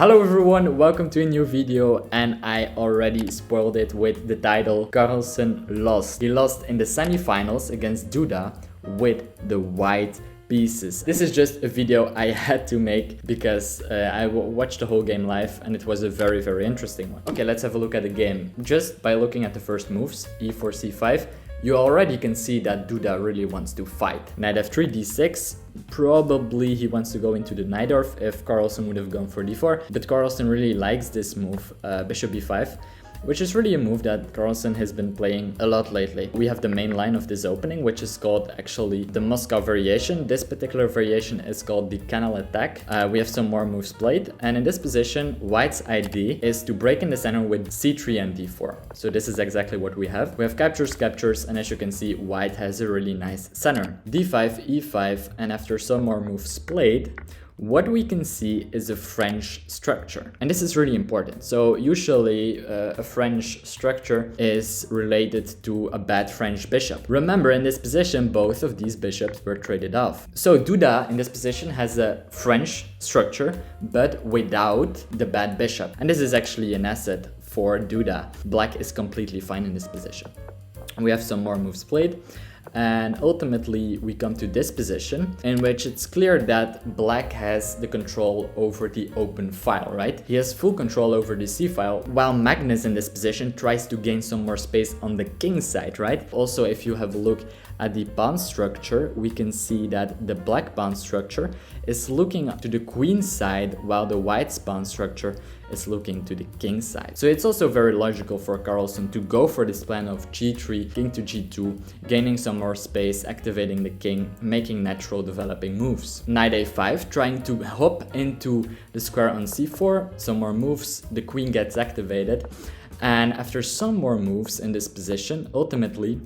Hello everyone, welcome to a new video, and I already spoiled it with the title. Carlsen lost. He lost in the semifinals against Duda with the white pieces. This is just a video I had to make because I watched the whole game live and it was a very interesting one. Okay, let's have a look at the game. Just by looking at the first moves, e4, c5, you already can see that Duda really wants to fight. Knight f3, d6, probably he wants to go into the Najdorf if Carlsen would have gone for d4, but Carlsen really likes this move, bishop b5, which is really a move that Carlsen has been playing a lot lately. We have the main line of this opening, which is called actually the Moscow variation. This particular variation is called the canal attack. We have some more moves played, and in this position, White's idea is to break in the center with c3 and d4. So this is exactly what we have. We have captures, and as you can see, White has a really nice center. d5, e5, and after some more moves played, what we can see is a French structure. And this is really important. So usually a French structure is related to a bad French bishop. Remember, in this position, both of these bishops were traded off. So Duda in this position has a French structure, but without the bad bishop. And this is actually an asset for Duda. Black is completely fine in this position. We have some more moves played. And ultimately we come to this position in which it's clear that Black has the control over the open file, right? He has full control over the c file, while Magnus in this position tries to gain some more space on the king side, right? Also, if you have a look at the pawn structure, we can see that the black pawn structure is looking to the queen side, while the white's pawn structure is looking to the king side. So it's also very logical for Carlsen to go for this plan of g3, king to g2, gaining some more space, activating the king, making natural developing moves. Knight a5, trying to hop into the square on c4, some more moves, the queen gets activated, and after some more moves in this position, ultimately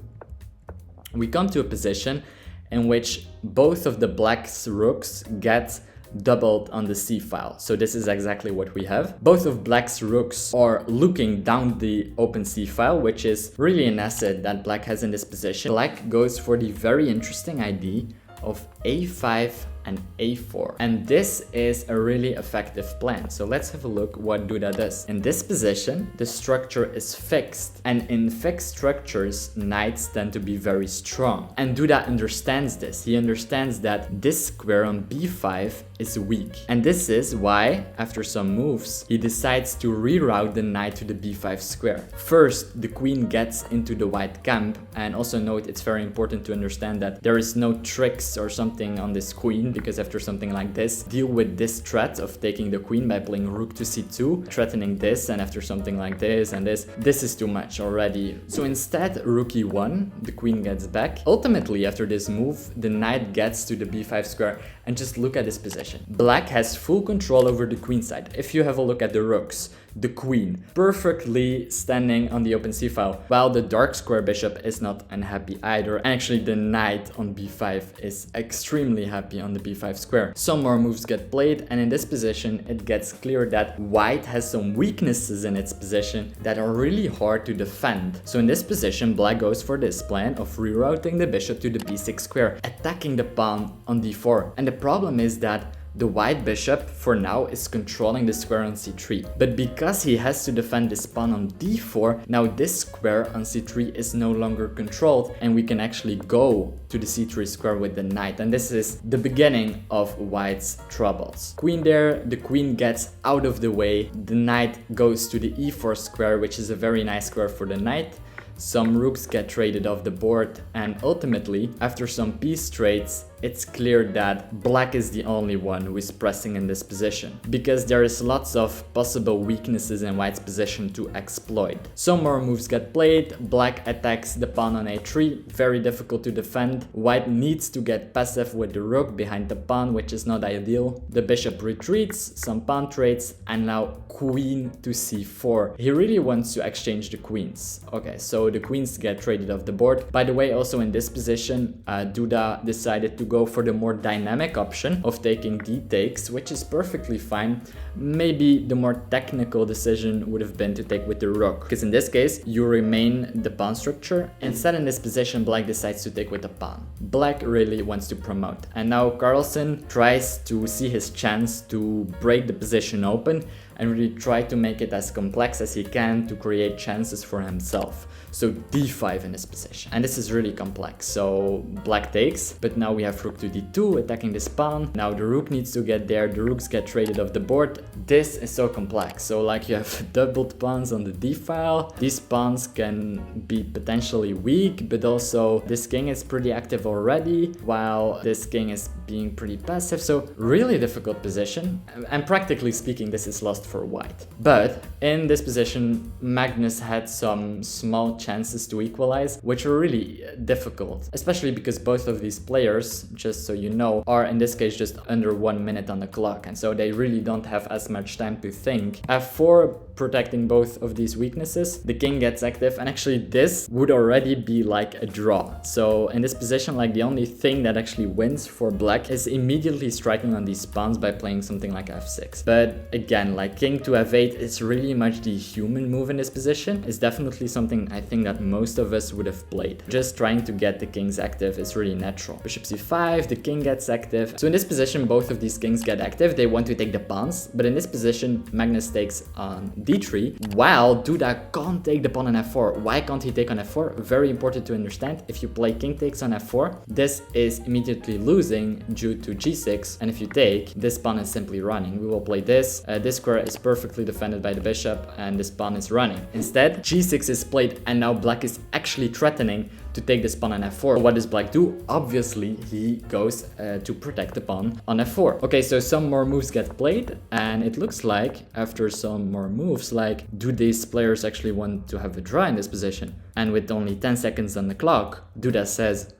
we come to a position in which both of the black's rooks get doubled on the c file. So this is exactly what we have. Both of black's rooks are looking down the open c file, which is really an asset that black has in this position. Black goes for the very interesting idea of a5 and a4, and this is a really effective plan. So let's have a look what Duda does. In this position, the structure is fixed, and in fixed structures, knights tend to be very strong, and Duda understands this. He understands that this square on b5 is weak, and this is why, after some moves, he decides to reroute the knight to the b5 square. First, the queen gets into the white camp, and also note it's very important to understand that there is no tricks or something on this queen, because after something like this, deal with this threat of taking the queen by playing rook to c2, threatening this, and after something like this and this is too much already. So instead, rook e1, the queen gets back. Ultimately, after this move, the knight gets to the b5 square, and just look at this position. Black has full control over the queen side. If you have a look at the rooks, the queen perfectly standing on the open c file, while the dark square bishop is not unhappy either. And actually the knight on b5 is extremely happy on the b5 square. Some more moves get played, and in this position it gets clear that white has some weaknesses in its position that are really hard to defend. So in this position, black goes for this plan of rerouting the bishop to the b6 square, attacking the pawn on d4. And the problem is that the white bishop, for now, is controlling the square on c3. But because he has to defend this pawn on d4, now this square on c3 is no longer controlled, and we can actually go to the c3 square with the knight. And this is the beginning of white's troubles. Queen there, the queen gets out of the way, the knight goes to the e4 square, which is a very nice square for the knight. Some rooks get traded off the board, and ultimately, after some piece trades, it's clear that black is the only one who is pressing in this position, because there is lots of possible weaknesses in white's position to exploit. Some more moves get played, black attacks the pawn on a3, very difficult to defend. White needs to get passive with the rook behind the pawn, which is not ideal. The bishop retreats, some pawn trades, and now queen to c4. He really wants to exchange the queens. Okay, so the queens get traded off the board. By the way, also in this position, Duda decided to go for the more dynamic option of taking d takes, which is perfectly fine. Maybe the more technical decision would have been to take with the rook, because in this case you remain the pawn structure. Instead, in this position, black decides to take with the pawn. Black really wants to promote, and now Carlsen tries to see his chance to break the position open and really try to make it as complex as he can to create chances for himself. So d5 in this position, and this is really complex. So black takes, but now we have rook to d2 attacking this pawn. Now the rook needs to get there, the rooks get traded off the board. This is so complex. So like you have doubled pawns on the d file. These pawns can be potentially weak, but also this king is pretty active already, while this king is being pretty passive. So really difficult position, and practically speaking this is lost for white. But in this position Magnus had some small chances to equalize, which were really difficult, especially because both of these players, just so you know, are in this case just under 1 minute on the clock, and so they really don't have as much time to think. f4 protecting both of these weaknesses, the king gets active, and actually this would already be like a draw. So in this position, like the only thing that actually wins for black is immediately striking on these pawns by playing something like f6. But again, like king to f8 is really much the human move in this position. It's definitely something I think that most of us would have played. Just trying to get the kings active is really natural. Bishop c5, the king gets active. So in this position, both of these kings get active. They want to take the pawns, but in this position, Magnus takes on d3, while Duda can't take the pawn on f4. Why can't he take on f4? Very important to understand. If you play king takes on f4, this is immediately losing due to g6, and if you take, this pawn is simply running. We will play this. This square is perfectly defended by the bishop, and this pawn is running. Instead, g6 is played, and now black is actually threatening to take this pawn on f4. What does black do? Obviously, he goes to protect the pawn on f4. Okay, so some more moves get played, and it looks like after some more moves, like, do these players actually want to have a draw in this position? And with only 10 seconds on the clock, Duda says,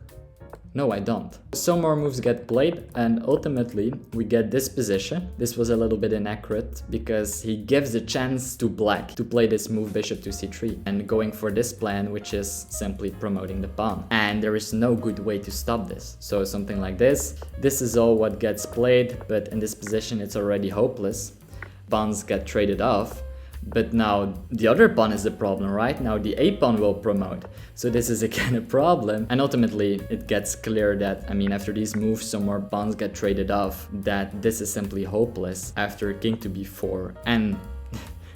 no, I don't. Some more moves get played, and ultimately we get this position. This was a little bit inaccurate because he gives a chance to black to play this move bishop to c3 and going for this plan, which is simply promoting the pawn. And there is no good way to stop this. So something like this. This is all what gets played, but in this position it's already hopeless. Pawns get traded off. But now the other pawn is the problem, right? Now the a pawn will promote. So this is again a problem. And ultimately it gets clear that, I mean, after these moves, some more pawns get traded off, that this is simply hopeless after king to b4 and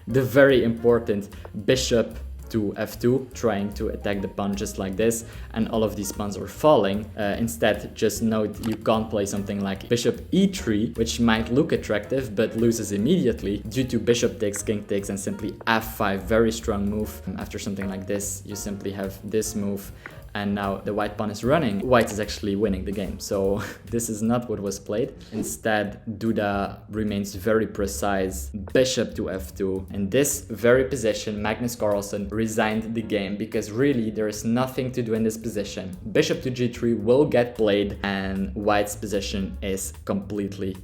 the very important bishop to f2, trying to attack the pawn just like this, and all of these pawns are falling. Instead, just note you can't play something like bishop e3, which might look attractive but loses immediately due to bishop takes, king takes, and simply f5. Very strong move. After something like this, you simply have this move, and now the white pawn is running. White is actually winning the game, so this is not what was played. Instead, Duda remains very precise. Bishop to f2. In this very position, Magnus Carlsen resigned the game because really there is nothing to do in this position. Bishop to g3 will get played, and white's position is completely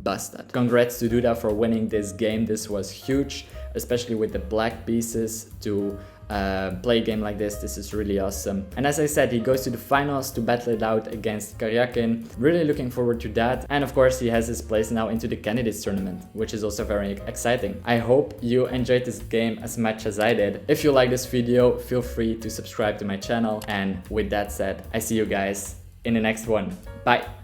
busted. Congrats to Duda for winning this game. This was huge, especially with the black pieces to play a game like this. This is really awesome. And as I said, he goes to the finals to battle it out against Karyakin. Really looking forward to that. And of course, he has his place now into the candidates tournament, which is also very exciting. I hope you enjoyed this game as much as I did. If you like this video, feel free to subscribe to my channel. And with that said, I see you guys in the next one. Bye.